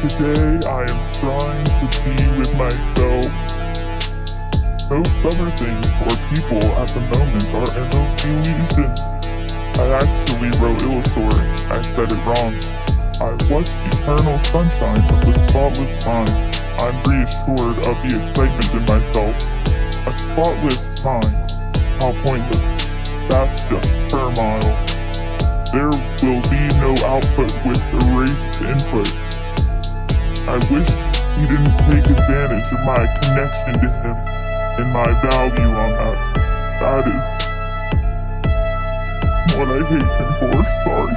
Today I am trying to be with myself. Most other things or people at the moment are an illusion. I actually wrote Illusory. I said it wrong. I watched eternal sunshine of the spotless mind. I'm reassured of the excitement in myself. A spotless mind. How pointless. That's just turmoil. There will be no output with erased input. I wish he didn't take advantage of my connection to him and my value on that. That is what I hate him for, sorry.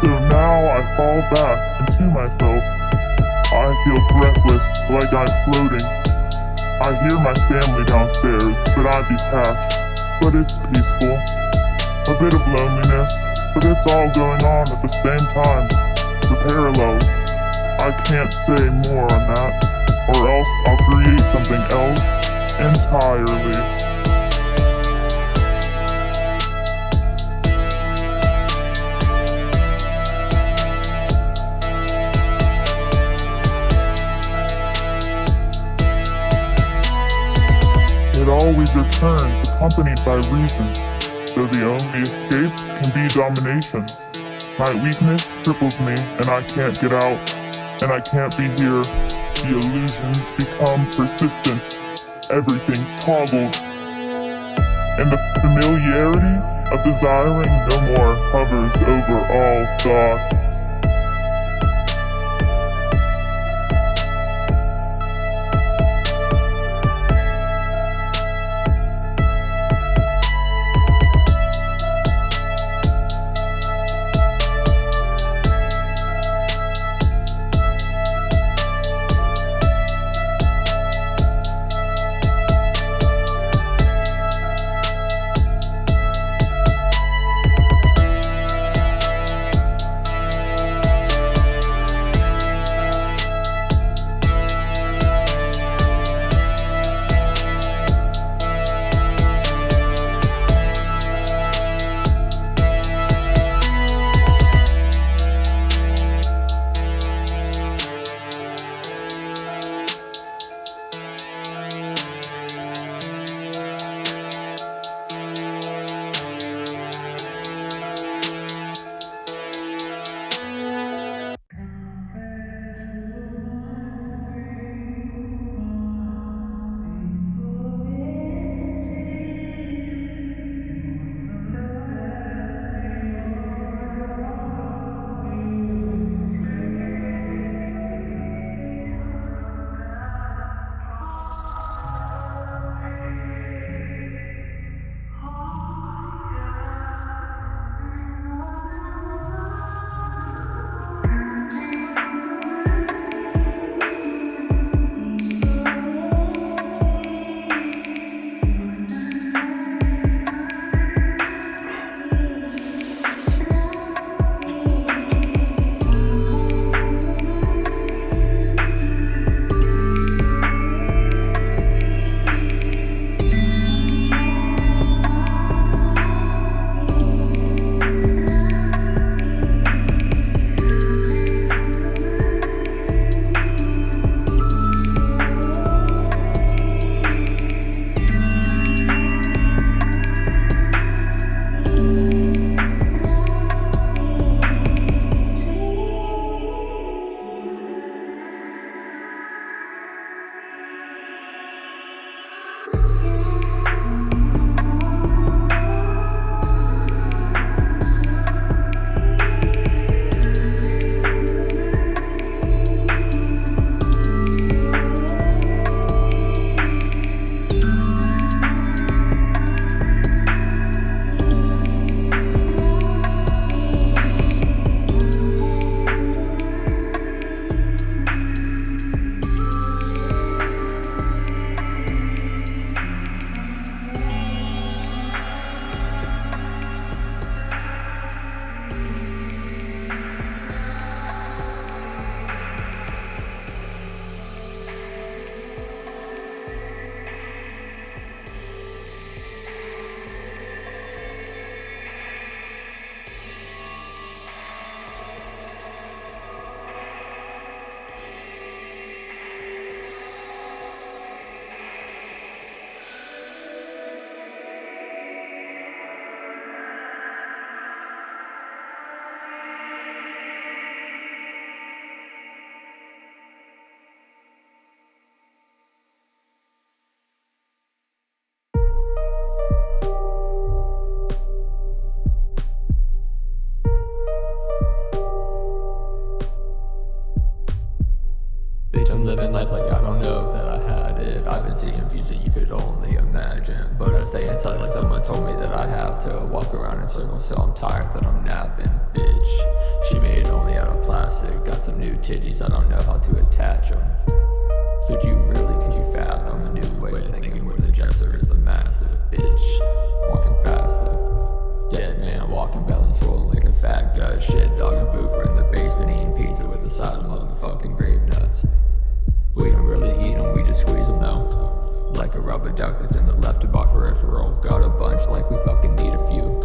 So now I fall back into myself. I feel breathless, like I'm floating. I hear my family downstairs, but I'm detached. But it's peaceful. A bit of loneliness, but it's all going on at the same time. The parallels. I can't say more on that, or else I'll create something else entirely. It always returns accompanied by reason, though the only escape can be domination. My weakness cripples me and I can't get out, and I can't be here. The illusions become persistent, everything toggled, and the familiarity of desiring no more hovers over all thoughts. I'm living life like I don't know that I had it. I've been seeing views that you could only imagine, but I stay inside like someone told me that I have to walk around in circles, so I'm tired that I'm napping. Bitch, she made it only out of plastic. Got some new titties, I don't know how to attach them. Could you fathom a new way of thinking where the jester is the master? Bitch, walking faster. Dead man walking, belly swollen like a fat gut. Shit dog and Boober in the basement eating pizza with a side of motherfucking grape nuts. We don't really eat them, we just squeeze them though. Like a rubber duck that's in the left of our peripheral. Got a bunch like we fucking need a few.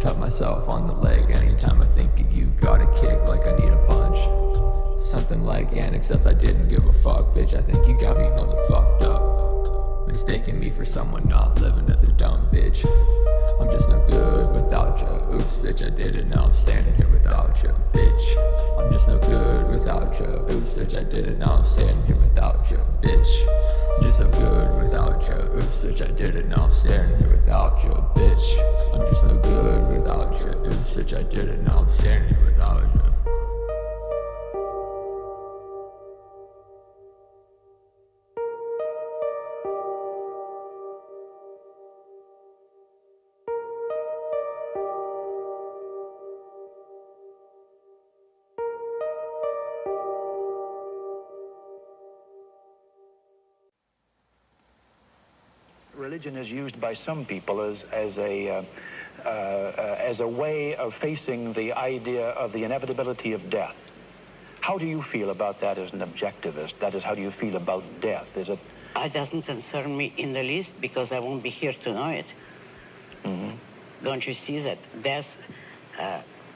Cut myself on the leg anytime I think of you. Got a kick like I need a punch. Something like Ann, except I didn't give a fuck. Bitch, I think you got me motherfucked up. Mistaking me for someone not living at the dumb bitch. I'm just no good without you. Oops, bitch, I did it, now I'm standing here without you. Bitch, I'm just no good without you. Oops, bitch, I did it, now I'm standing here without you. Bitch, I'm just no good without you. Oops, bitch, I did it, now I'm standing here without you. Bitch, I'm just no good without you. Oops, bitch, I did it, now I'm standing here without you. Religion is used by some people as a way of facing the idea of the inevitability of death. How do you feel about that as an objectivist? That is, how do you feel about death? Is it? It doesn't concern me in the least because I won't be here to know it. Mm-hmm. Don't you see that death,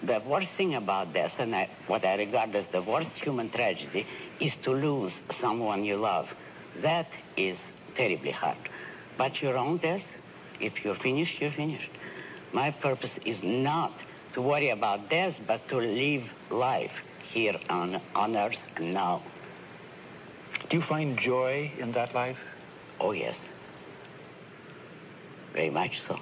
the worst thing about death, and what I regard as the worst human tragedy, is to lose someone you love. That is terribly hard. But your own death, if you're finished, you're finished. My purpose is not to worry about death, but to live life here on Earth now. Do you find joy in that life? Oh, yes. Very much so.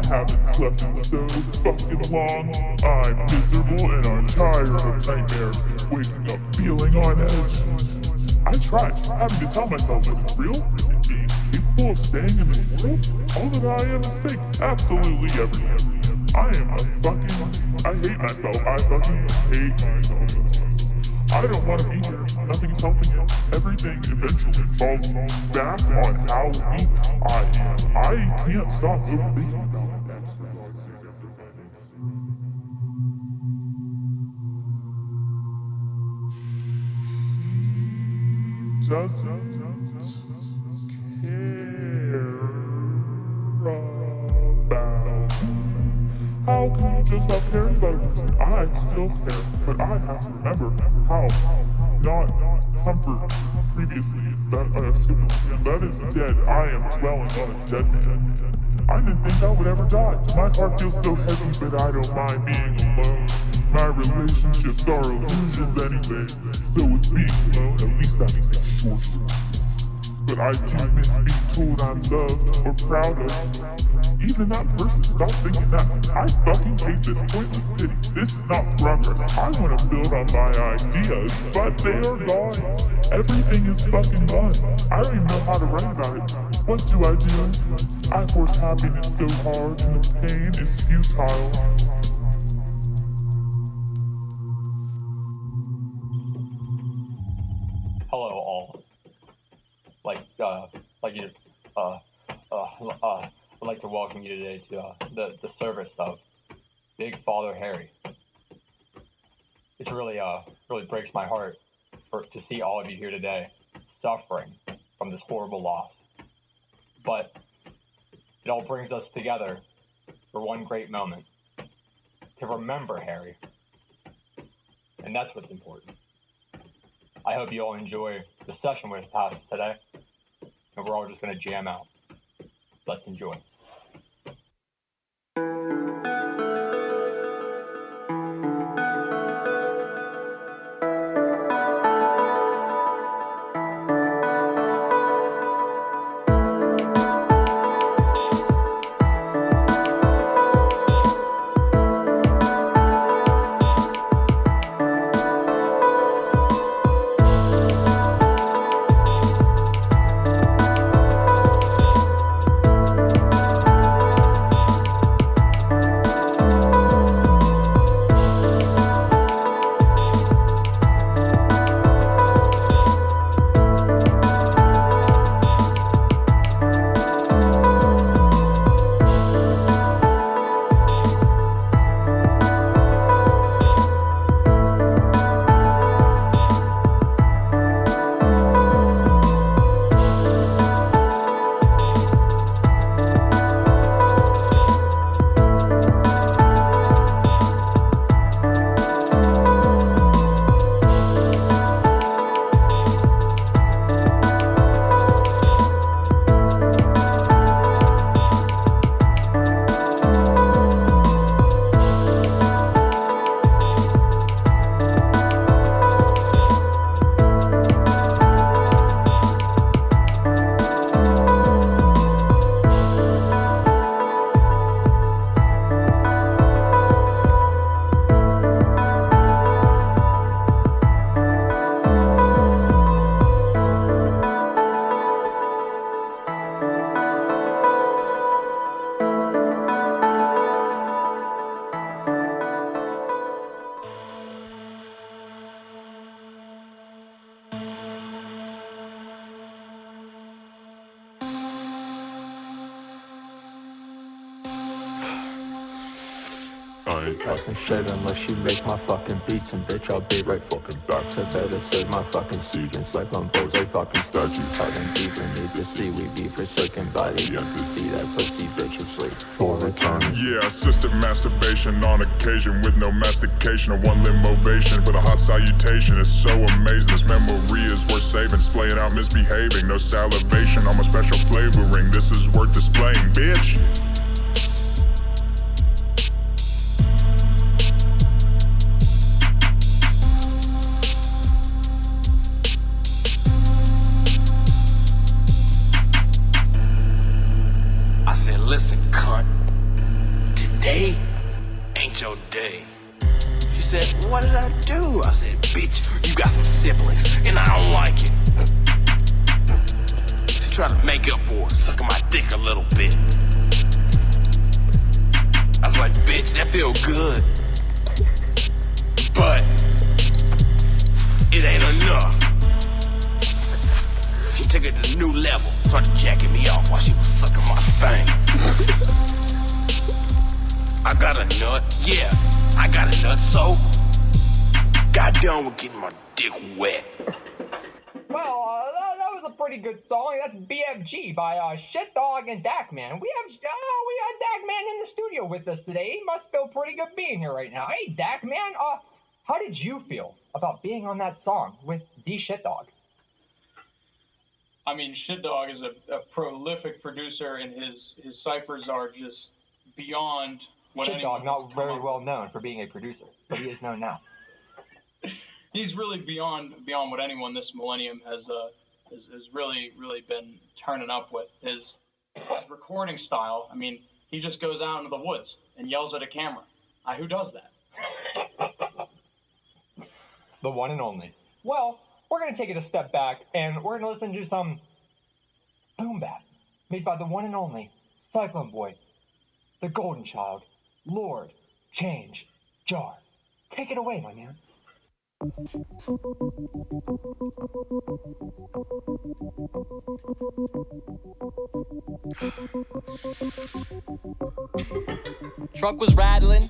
haven't slept in so fucking long. I'm miserable and I'm tired of nightmares and waking up feeling on edge. I tried having to tell myself it's real and being capable of staying in this world. All that I am is fake, absolutely everything. I hate myself. I fucking hate myself. I don't want to be here. Nothing is helping him. Everything eventually falls back on how weak I am. I can't stop overthinking about it. Doesn't care about me. How can you just stop caring about it? I still care, but I have to remember how not comfort previously that is dead. I am dwelling on a dead man. I didn't think I would ever die. My heart feels so heavy, but I don't mind being alone. My relationships are illusions anyway, so with being alone, at least I can say short. But I do miss being told I'm loved or proud of. Even that person, stop thinking that. I fucking hate this pointless pity. This is not progress. I want to build on my ideas, but they are gone. Everything is fucking gone. I don't even know how to write about it. What do? I force happiness so hard, and the pain is futile. Hello, all. I'd like to welcome you today to the service of Big Father Harry. It really breaks my heart to see all of you here today suffering from this horrible loss. But it all brings us together for one great moment, to remember Harry. And that's what's important. I hope you all enjoy the session with us today, and we're all just going to jam out. Let's enjoy. Cuss and shit unless you make my fucking beats, and bitch I'll be right fucking back to bed. I said my fucking siege and Cyclone pose a fucking statues. Hiding deeper, need to see we be forsaken by the entity that puts these bitches sleep for eternity. Yeah, assisted masturbation on occasion with no mastication. A one limb ovation for the hot salutation. It's so amazing, this memory is worth saving. Splaying out misbehaving, no salivation on my special flavoring. This is worth displaying, bitch. Listen, cunt, today ain't your day. She said, what did I do? I said, bitch, you got some siblings, and I don't like it. She tried to make up for it, sucking my dick a little bit. I was like, bitch, that feel good. But it ain't enough. She took it to a new level, started jacking me off while she was sucking my thing. I got a nut, yeah, I got a nut, so got done with getting my dick wet. Well, that was a pretty good song. That's BFG by Shit Dog and Dak Man. We have Dak Man in the studio with us today. He must feel pretty good being here right now. Hey, Dak Man, how did you feel about being on that song with the Shit Dog? I mean, Shit Dog is a prolific producer, and his ciphers are just beyond what Shit anyone Dog, not very well known for being a producer, but he is known now. He's really beyond what anyone this millennium has really been turning up with. His recording style, I mean, he just goes out into the woods and yells at a camera. Who does that? The one and only. Well, we're going to take it a step back, and we're going to listen to some boom bap made by the one and only Cyclone Boy, the golden child, Lord Change Jar. Take it away, my man. Truck was rattling,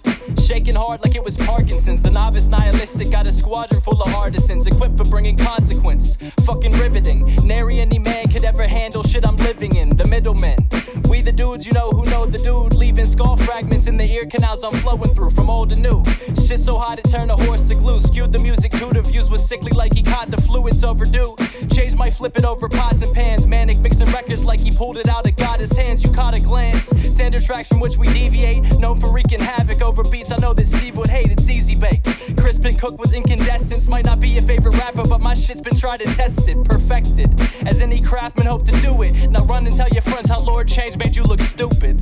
shaking hard like it was Parkinson's. The novice nihilistic got a squadron full of artisans equipped for bringing consequence. Fucking riveting. Nary any man could ever handle shit I'm living in. The middlemen. We the dudes you know who know the dude, leaving skull fragments in the ear canals I'm flowing through from old to new. Shit so hot it turned a horse to glue. Skewed the music to the views was sickly like he caught the fluids overdue. Changed my flipping over pots and pans. Manic mixing records like he pulled it out of God's hands. You caught a glance. Standard tracks from which we deviate. Known for wreaking havoc over beats I know that Steve would hate. It's easy bake. Crisp and cooked with incandescence. Might not be your favorite rapper, but my shit's been tried and tested. Perfected. As any craftsman hope to do it. Now run and tell your friends how Lord Change made you look stupid.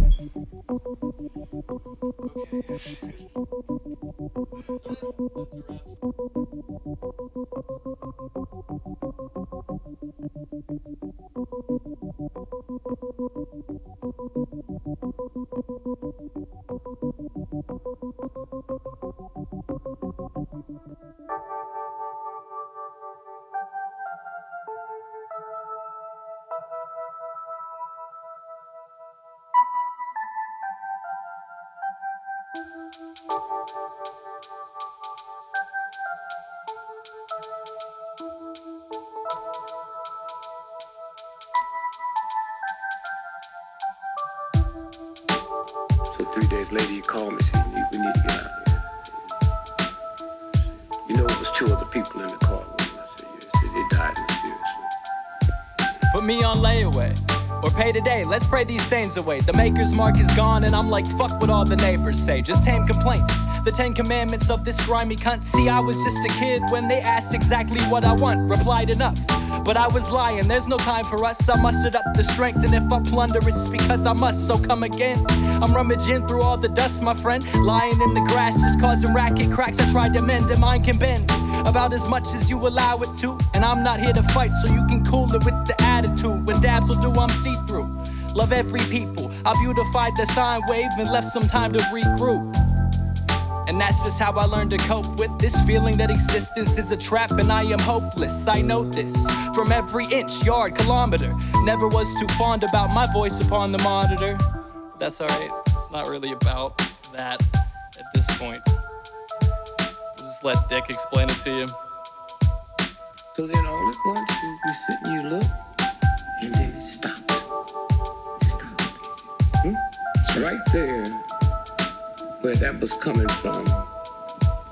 So 3 days later, he called me and said, we need to get out of here. You know, it was 2 other people in the car with him. I said, yeah. He said, they died mysteriously. Put me on layaway. Or pay today, let's pray these stains away. The maker's mark is gone and I'm like, fuck what all the neighbors say. Just tame complaints, the 10 commandments of this grimy cunt. See, I was just a kid when they asked exactly what I want. Replied enough, but I was lying, there's no time for us. I mustered up the strength and if I plunder it's because I must, so come again. I'm rummaging through all the dust, my friend. Lying in the grass is causing racket cracks. I tried to mend and mine can bend about as much as you allow it to. And I'm not here to fight, so you can cool it with the attitude. When dabs will do, I'm see-through. Love every people. I beautified the sine wave and left some time to regroup. And that's just how I learned to cope with this feeling that existence is a trap and I am hopeless. I know this from every inch, yard, kilometer. Never was too fond about my voice upon the monitor. But that's alright, it's not really about that at this point. We'll just let Dick explain it to you. So then all at once, we sit and you look, and then it stops. It's right there where that was coming from.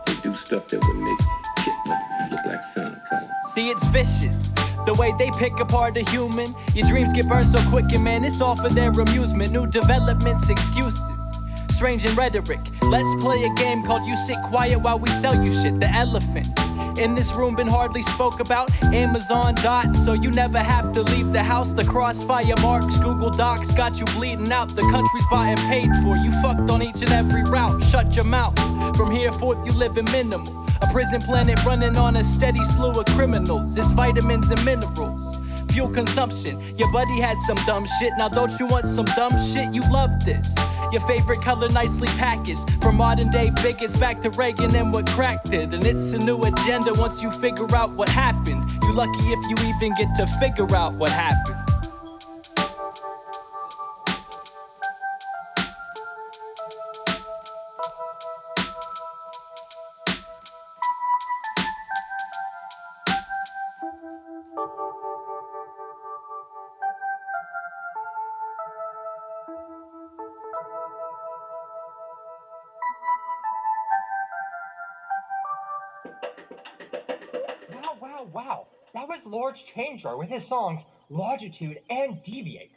They do stuff that would make it look like SoundCloud. See, it's vicious, the way they pick apart a human. Your dreams get burned so quick and man, it's all for their amusement. New developments, excuses, strange in rhetoric. Let's play a game called You Sit Quiet While We Sell You Shit. The elephant in this room been hardly spoke about. Amazon dots, so you never have to leave the house. The crossfire marks, Google Docs got you bleeding out. The country's bought and paid for. You fucked on each and every route. Shut your mouth. From here forth you live in minimal. A prison planet running on a steady slew of criminals. It's vitamins and minerals. Fuel consumption. Your buddy has some dumb shit. Now don't you want some dumb shit? You love this. Your favorite color nicely packaged. From modern day bigots back to Reagan and what cracked it. And it's a new agenda once you figure out what happened. You lucky if you even get to figure out what happened. Wow. That was Lord's Changear with his songs Longitude and Deviate.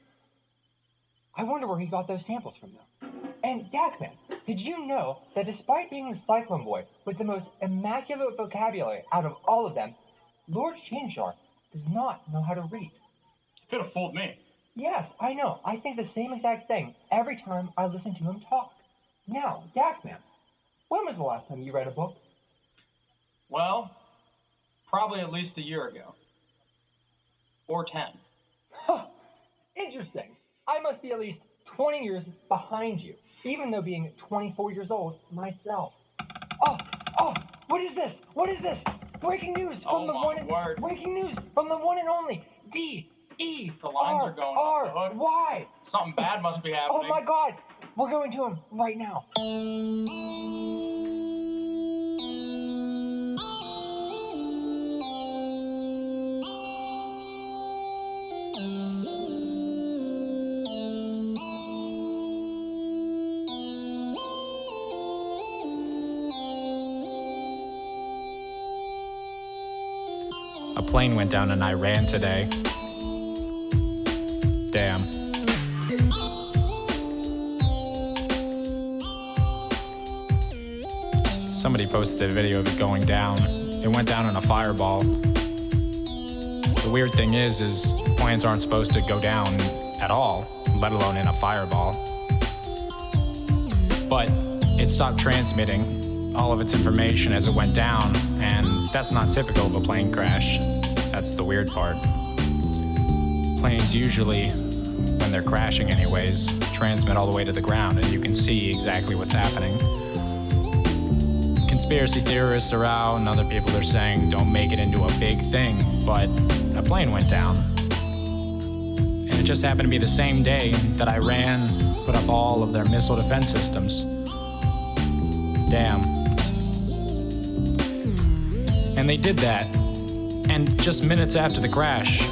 I wonder where he got those samples from, though. And Dakman, did you know that despite being the Cyclone boy with the most immaculate vocabulary out of all of them, Lord Changear does not know how to read? Could have fooled me. Yes, I know. I think the same exact thing every time I listen to him talk. Now, Dakman, when was the last time you read a book? Well, probably at least a year ago. Or 10. Huh. Interesting. I must be at least 20 years behind you, even though being 24 years old myself. Oh, what is this? What is this? Breaking news from breaking news from the one and only D.E. The lines are going R. Y. Something bad must be happening. Oh my God. We're going to him right now. A plane went down in Iran today. Damn. Somebody posted a video of it going down. It went down in a fireball. The weird thing is planes aren't supposed to go down at all, let alone in a fireball. But it stopped transmitting all of its information as it went down, and that's not typical of a plane crash. That's the weird part. Planes usually, when they're crashing anyways, transmit all the way to the ground, and you can see exactly what's happening. Conspiracy theorists are out, and other people are saying don't make it into a big thing, but a plane went down. And it just happened to be the same day that Iran put up all of their missile defense systems. Damn. And they did that. And just minutes after the crash,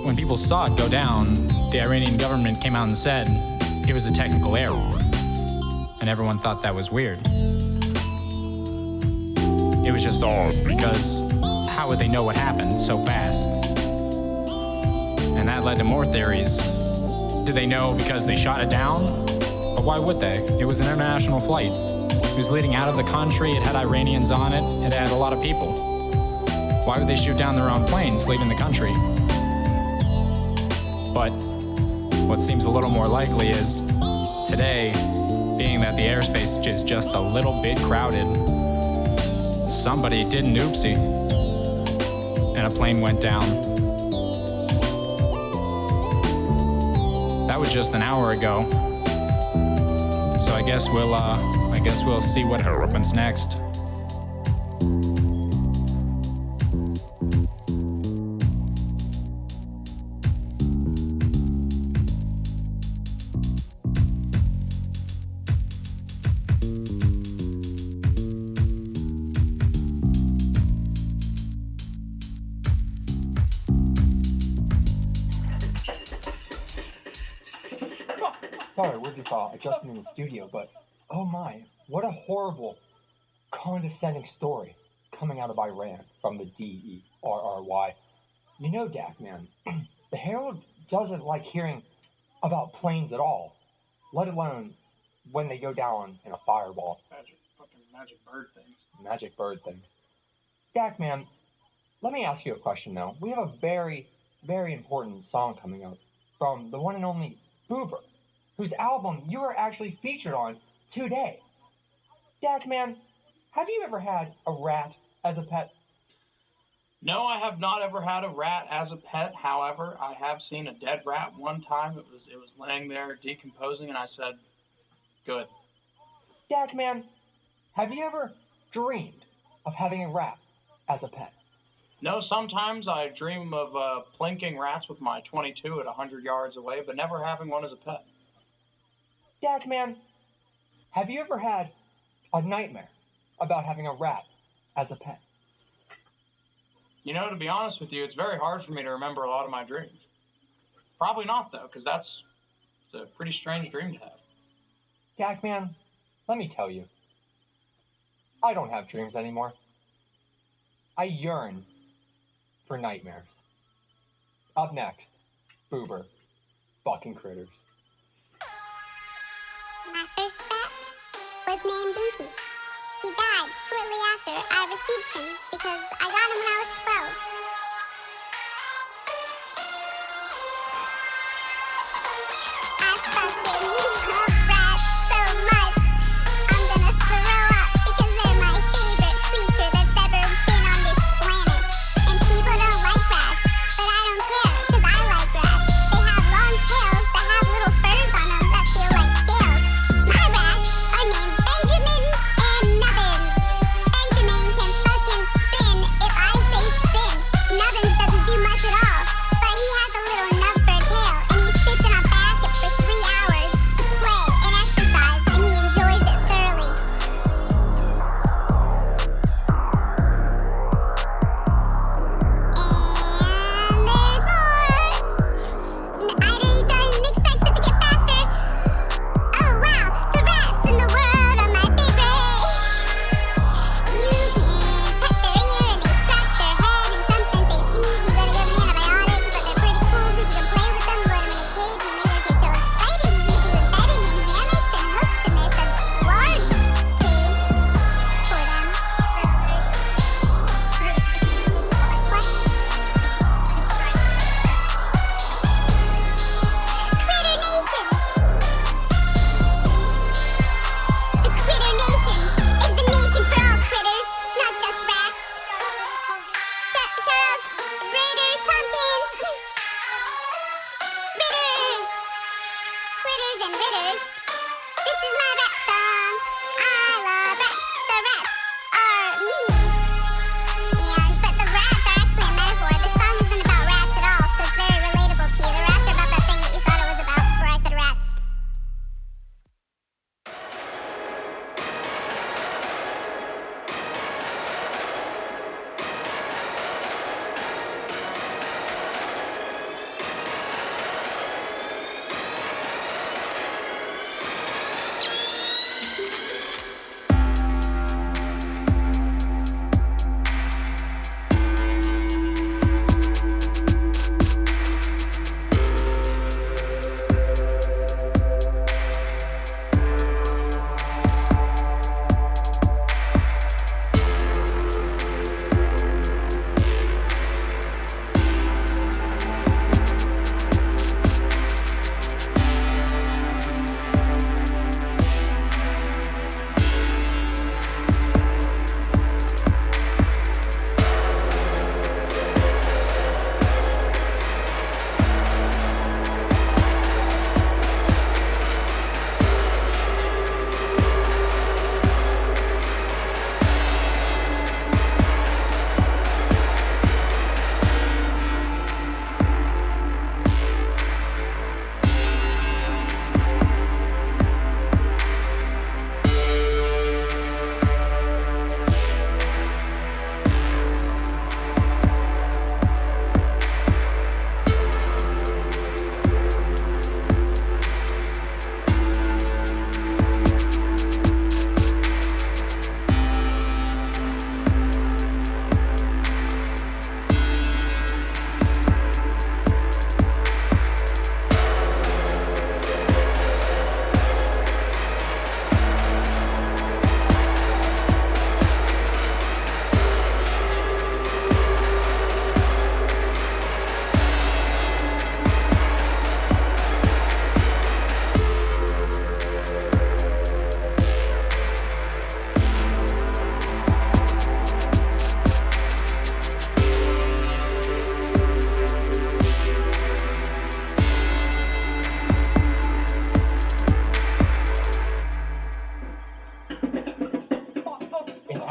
when people saw it go down, the Iranian government came out and said it was a technical error. And everyone thought that was weird. It was just odd, because how would they know what happened so fast? And that led to more theories. Did they know because they shot it down? But why would they? It was an international flight. It was leading out of the country, it had Iranians on it, it had a lot of people. Why would they shoot down their own planes leaving the country? But what seems a little more likely is today, being that the airspace is just a little bit crowded, somebody did an oopsie and a plane went down. That was just an hour ago. So I guess we'll see what happens next. Sorry, we're just adjusting in the studio, but oh my, what a horrible, condescending story coming out of Iran from the D-E-R-R-Y. You know, Dak, man, the Herald doesn't like hearing about planes at all, let alone when they go down in a fireball. Magic bird things. Magic bird things. Dak, man, let me ask you a question, though. We have a very, very important song coming up from the one and only Boober, whose album you are actually featured on today. Dak, man, have you ever had a rat as a pet? No, I have not ever had a rat as a pet. However, I have seen a dead rat one time. It was laying there decomposing, and I said, Good. Dak man, have you ever dreamed of having a rat as a pet? No, sometimes I dream of plinking rats with my 22 at 100 yards away, but never having one as a pet. Dak man, have you ever had a nightmare about having a rat as a pet? You know, to be honest with you, it's very hard for me to remember a lot of my dreams. Probably not, though, because it's a pretty strange dream to have. Dak man, let me tell you, I don't have dreams anymore. I yearn for nightmares. Up next, Boober, fucking critters. My first rat was named Binky. He died shortly after I received him because I got him when I was 12. I fucking love rats so much. I'm gonna throw up because they're my favorite creature that's ever been on this planet. And people don't like rats, but I don't care because I like rats. They have long tails that have little furs on them that feel like scales. My rats are named Benjamin and Nubbin. Benjamin can fucking spin if I say spin.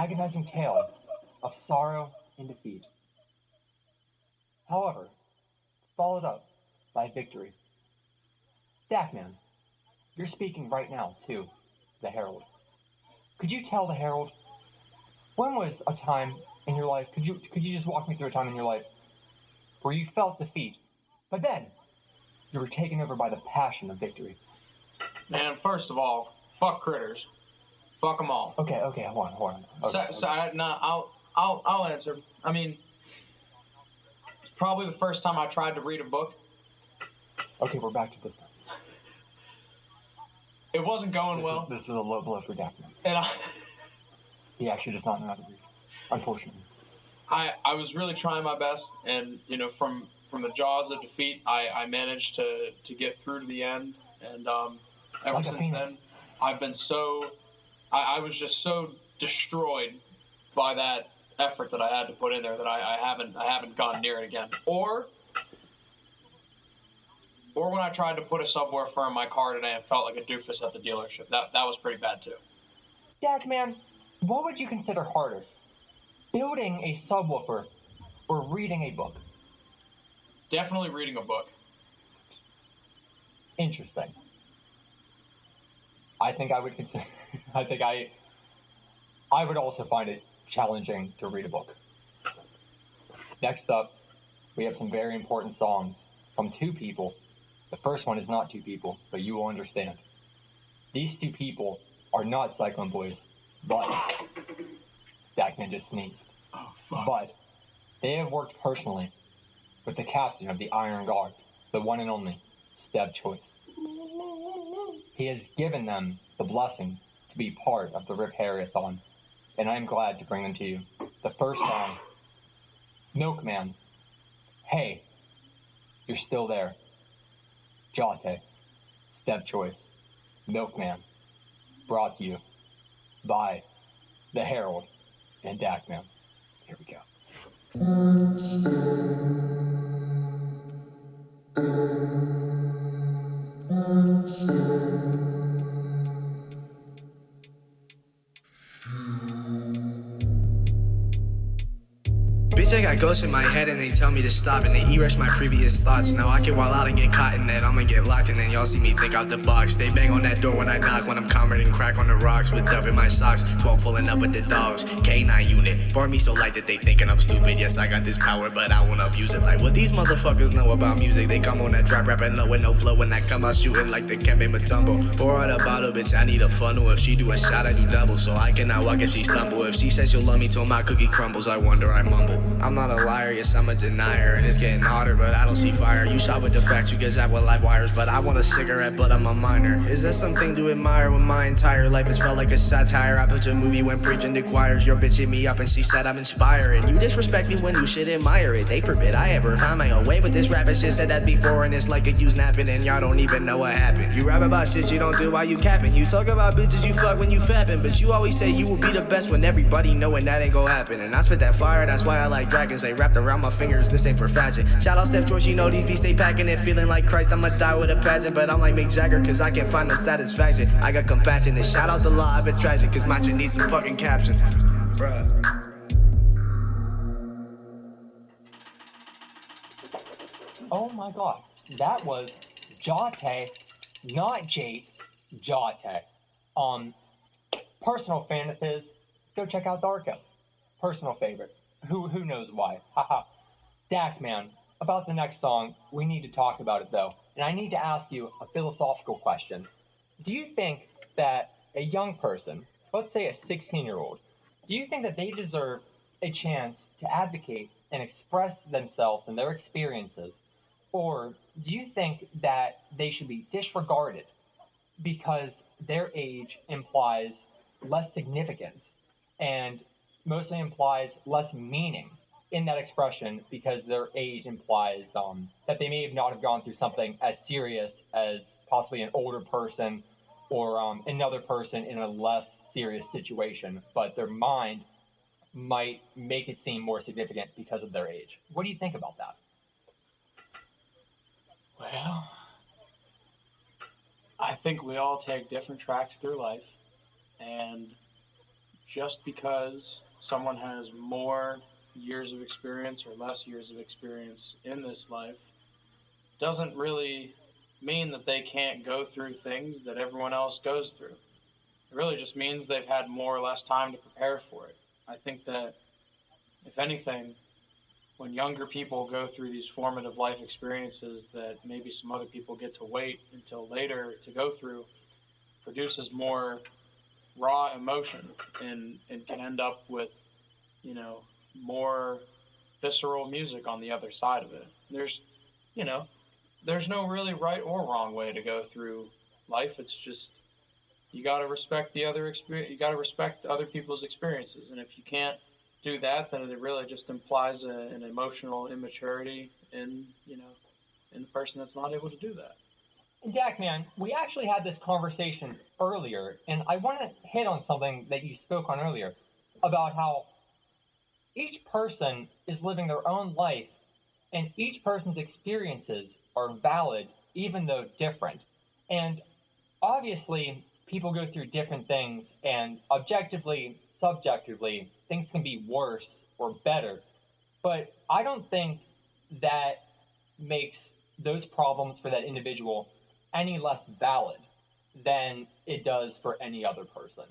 agonizing tale of sorrow and defeat. However, followed up by victory. Stackman, you're speaking right now to the Herald. Could you tell the Herald, when was a time in your life, could you just walk me through a time in your life where you felt defeat, but then you were taken over by the passion of victory? Man, first of all, fuck critters. Fuck them all. Okay, hold on. Okay, I'll answer. I mean, it's probably the first time I tried to read a book. Okay, we're back to this. It wasn't going well. This is a low blow for Daphne. And he actually does not know how to read, unfortunately. I was really trying my best, and from the jaws of defeat, I managed to get through to the end, and ever since then, I've been I was just so destroyed by that effort that I had to put in there that I haven't gone near it again. Or when I tried to put a subwoofer in my car today and felt like a doofus at the dealership. That was pretty bad too. Jackman, what would you consider harder? Building a subwoofer or reading a book? Definitely reading a book. Interesting. I think I would consider I would also find it challenging to read a book. Next up, we have some very important songs from two people. The first one is not two people, but you will understand. These two people are not Cyclone Boys, but Stackman just sneezed. But they have worked personally with the captain of the Iron Guard, the one and only Stev Choice. He has given them the blessing to be part of the RIPHARRYATHON, and I'm glad to bring them to you. The first song, Milkman. Hey, you're still there. Jate, Stev Choice, Milkman, brought to you by the Herald and Dackman. Here we go. Bitch, I got ghosts in my head and they tell me to stop and they erase my previous thoughts. Now I can wild out and get caught in that, I'ma get locked and then y'all see me think out the box. They bang on that door when I knock, when I'm commenting crack on the rocks with dub in my socks. 12 pulling up with the dogs, K9 unit. Bar me so light that they thinking I'm stupid. Yes, I got this power, but I won't abuse it. Like what these motherfuckers know about music. They come on that trap rapping low with no flow when I come out shooting like the Kembe Mutombo. Pour out a bottle, bitch, I need a funnel. If she do a shot, I do double. So I cannot walk if she stumble. If she says she'll love me till my cookie crumbles, I wonder, I mumble. I'm not a liar, yes, I'm a denier. And it's getting hotter, but I don't see fire. You shot with the facts, you get zapped with live wires. But I want a cigarette, but I'm a minor. Is that something to admire when my entire life has felt like a satire? I put a movie when preaching to choirs. Your bitch hit me up and she said I'm inspiring. You disrespect me when you should admire it. They forbid I ever find my own way with this rap. It's just said that before and it's like a you snapping and y'all don't even know what happened. You rap about shit you don't do while you capping. You talk about bitches you fuck when you fapping. But you always say you will be the best when everybody knowing that ain't gon' happen. And I spit that fire, that's why I like dragons. They wrapped around my fingers, this ain't for fashion. Shout out Stev Choice, you know these beats stay packing it. Feeling like Christ, I'ma die with a pageant. But I'm like Mick Jagger, cause I can't find no satisfaction. I got compassion, and shout out the law, I've been tragic. Cause my shit needs some fucking captions. Bruh. Oh my god, that was Jate, not Jate, Jate. Personal fan of his, go check out Darko. Personal favorite. Who knows why? Haha. Dackman, about the next song, we need to talk about it though. And I need to ask you a philosophical question. Do you think that a young person, let's say a 16-year-old, do you think that they deserve a chance to advocate and express themselves and their experiences? Or do you think that they should be disregarded because their age implies less significance and mostly implies less meaning in that expression because their age implies that they may not have gone through something as serious as possibly an older person or another person in a less serious situation, but their mind might make it seem more significant because of their age. What do you think about that? Well, I think we all take different tracks through life, and just because someone has more years of experience or less years of experience in this life doesn't really mean that they can't go through things that everyone else goes through. It really just means they've had more or less time to prepare for it. I think that, if anything, when younger people go through these formative life experiences that maybe some other people get to wait until later to go through, produces more raw emotion and can end up with, you know, more visceral music on the other side of it. There's no really right or wrong way to go through life. It's just, you got to respect the other experience. You got to respect other people's experiences. And if you can't do that, then it really just implies an emotional immaturity in the person that's not able to do that. Jack, man, we actually had this conversation earlier, and I want to hit on something that you spoke on earlier about how each person is living their own life, and each person's experiences are valid, even though different. And obviously, people go through different things, and objectively, subjectively, things can be worse or better. But I don't think that makes those problems for that individual any less valid than it does for any other person.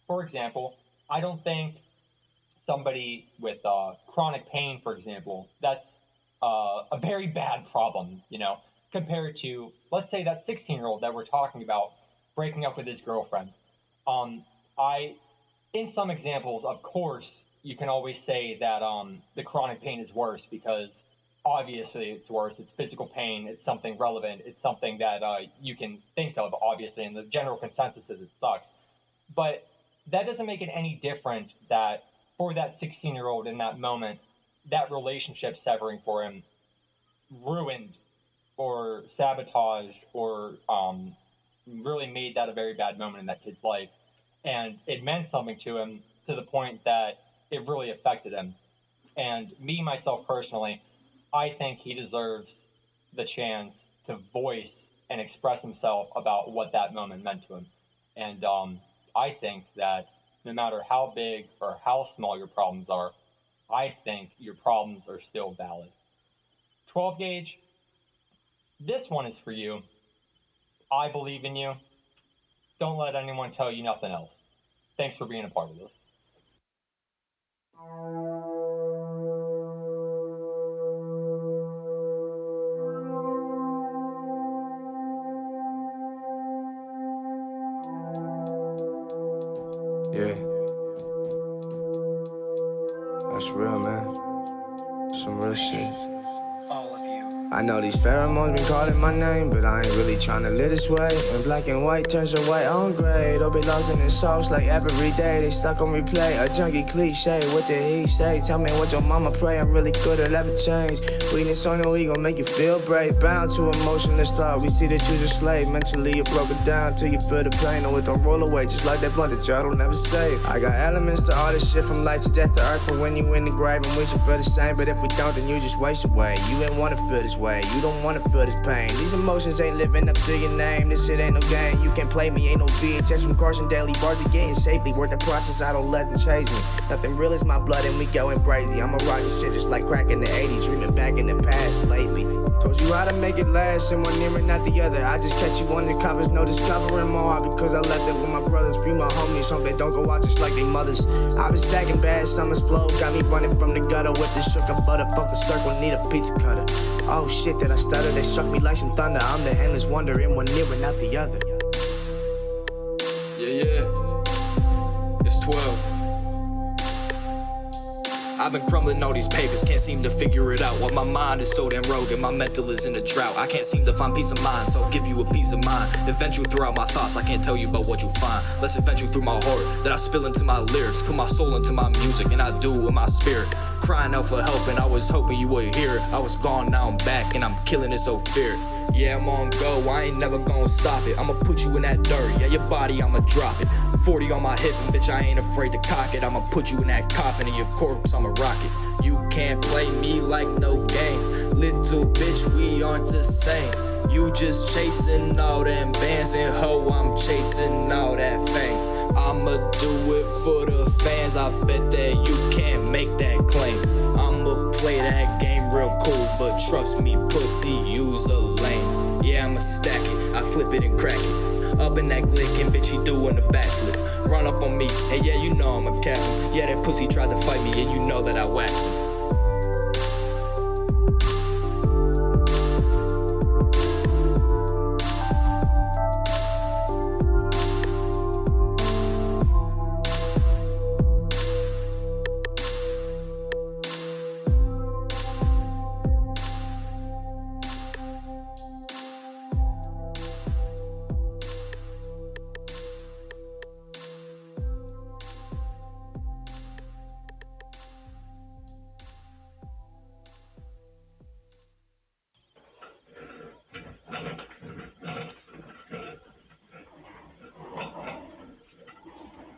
For example, I don't think somebody with chronic pain, for example, that's a very bad problem, compared to, let's say, that 16-year-old that we're talking about breaking up with his girlfriend. In some examples, of course, you can always say that the chronic pain is worse because obviously it's worse. It's physical pain. It's something relevant. It's something that you can think of, obviously, and the general consensus is it sucks. But that doesn't make it any different that for that 16-year-old in that moment, that relationship severing for him ruined or sabotaged or really made that a very bad moment in that kid's life. And it meant something to him to the point that it really affected him. And me, myself, personally, I think he deserves the chance to voice and express himself about what that moment meant to him. And I think that no matter how big or how small your problems are, I think your problems are still valid. 12 gauge, this one is for you. I believe in you. Don't let anyone tell you nothing else. Thanks for being a part of this. Yeah. That's real, man. Some real shit. I know these pheromones been calling my name, but I ain't really tryna live this way. When black and white turns to white on gray, they'll be lost in the sauce like every day. They stuck on replay, a junkie cliche. What did he say? Tell me what your mama pray. I'm really good at ever change. Weakness on the ego make you feel brave. Bound to emotionless thought. We see that you're a slave. Mentally you're broken down till you feel the pain. No, it don't roll away just like that blunt that y'all don't never save. I got elements to all this shit from life to death to earth. For when you in the grave and we should feel the same. But if we don't, then you just waste away. You ain't wanna feel this way. You don't wanna feel this pain. These emotions ain't living up to your name. This shit ain't no game. You can't play me, ain't no VHS from Carson Daily. Bars be getting safely. Worth the process, I don't let them chase me. Nothing real is my blood and we going crazy. I'ma rock this shit just like crack in the 80s. Dreaming back in the past lately. Told you how to make it last and one near and not the other. I just catch you on the covers, no discovering more. Because I left it with my brothers, free my homies. Hope they don't go out just like they mothers. I've been stacking bad summers flow. Got me running from the gutter with the shook of butter. Fuck the circle, need a pizza cutter. Oh shit, that I stuttered, they struck me like some thunder. I'm the endless wonder in one near and not the other. Yeah, it's 12. I've been crumbling all these papers, can't seem to figure it out. While my mind is so damn rogue and my mental is in a drought. I can't seem to find peace of mind, so I'll give you a piece of mind. Invent you throughout my thoughts, I can't tell you about what you find. Let's invent you through my heart, that I spill into my lyrics. Put my soul into my music, and I do it with my spirit. Crying out for help, and I was hoping you would hear it. I was gone, now I'm back, and I'm killing it so feared. Yeah, I'm on go, I ain't never gonna stop it. I'ma put you in that dirt, yeah, your body, I'ma drop it. 40 on my hip, and bitch, I ain't afraid to cock it. I'ma put you in that coffin, and your corpse, I'ma rock it. You can't play me like no game. Little bitch, we aren't the same. You just chasing all them bands, and ho, I'm chasing all that fame. I'ma do it fans, I bet that you can't make that claim. I'ma play that game real cool, but trust me, pussy, you's a lame. Yeah, I'ma stack it, I flip it and crack it. Up in that glick and bitch, he doing a backflip. Run up on me, and yeah, you know I'm a captain. Yeah, that pussy tried to fight me, and you know that I whacked him.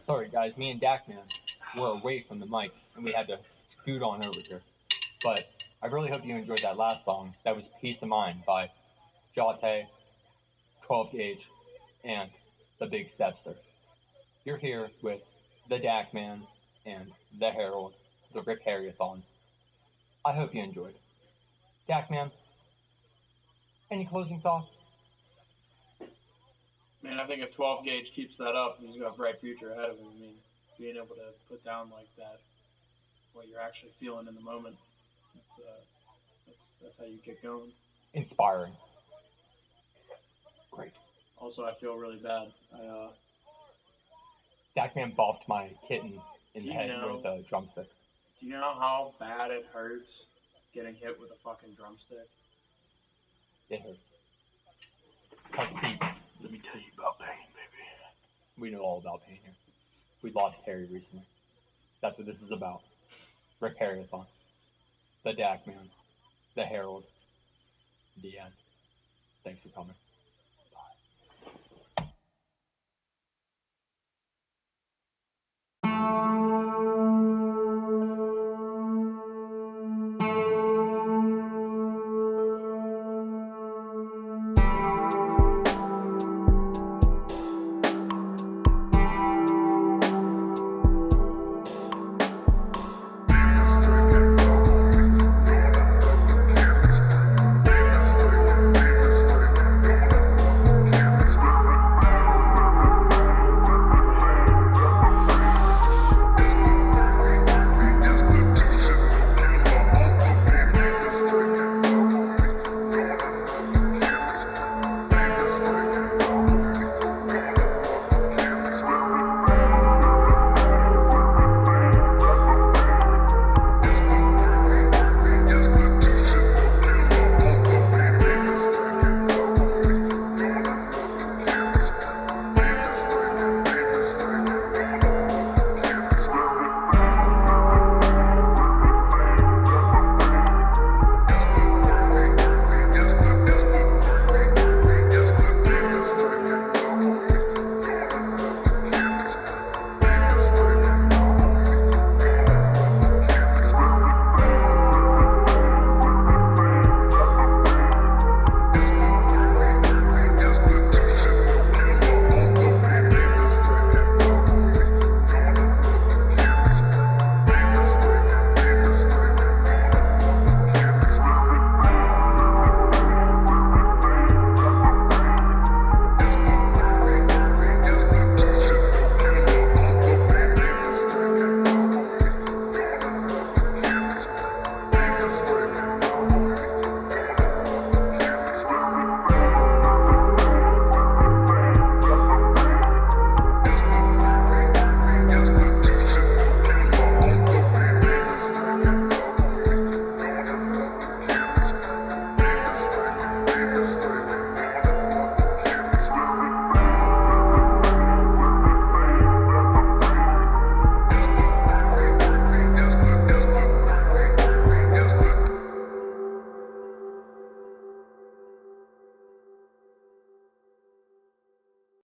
Sorry guys, me and Dakman were away from the mic and we had to scoot on over here. But I really hope you enjoyed that last song. That was Peace of Mind by Jate, 12 Gauge, and the Big Stepster. You're here with the Dakman and the Herald, the RIPHARRYATHON. I hope you enjoyed. Dakman, any closing thoughts? Man, I think if 12 Gauge keeps that up, he's got a bright future ahead of him. I mean, being able to put down like that, what you're actually feeling in the moment, that's how you get going. Inspiring. Great. Also, I feel really bad. Dakman bopped my kitten in the head with a drumstick. Do you know how bad it hurts getting hit with a fucking drumstick? It hurts. Cut deep. Let me tell you about pain, baby. We know all about pain here. We lost Harry recently. That's what this is about. RIPHARRYATHON. The Dakman. The Herald. The end. Thanks for coming.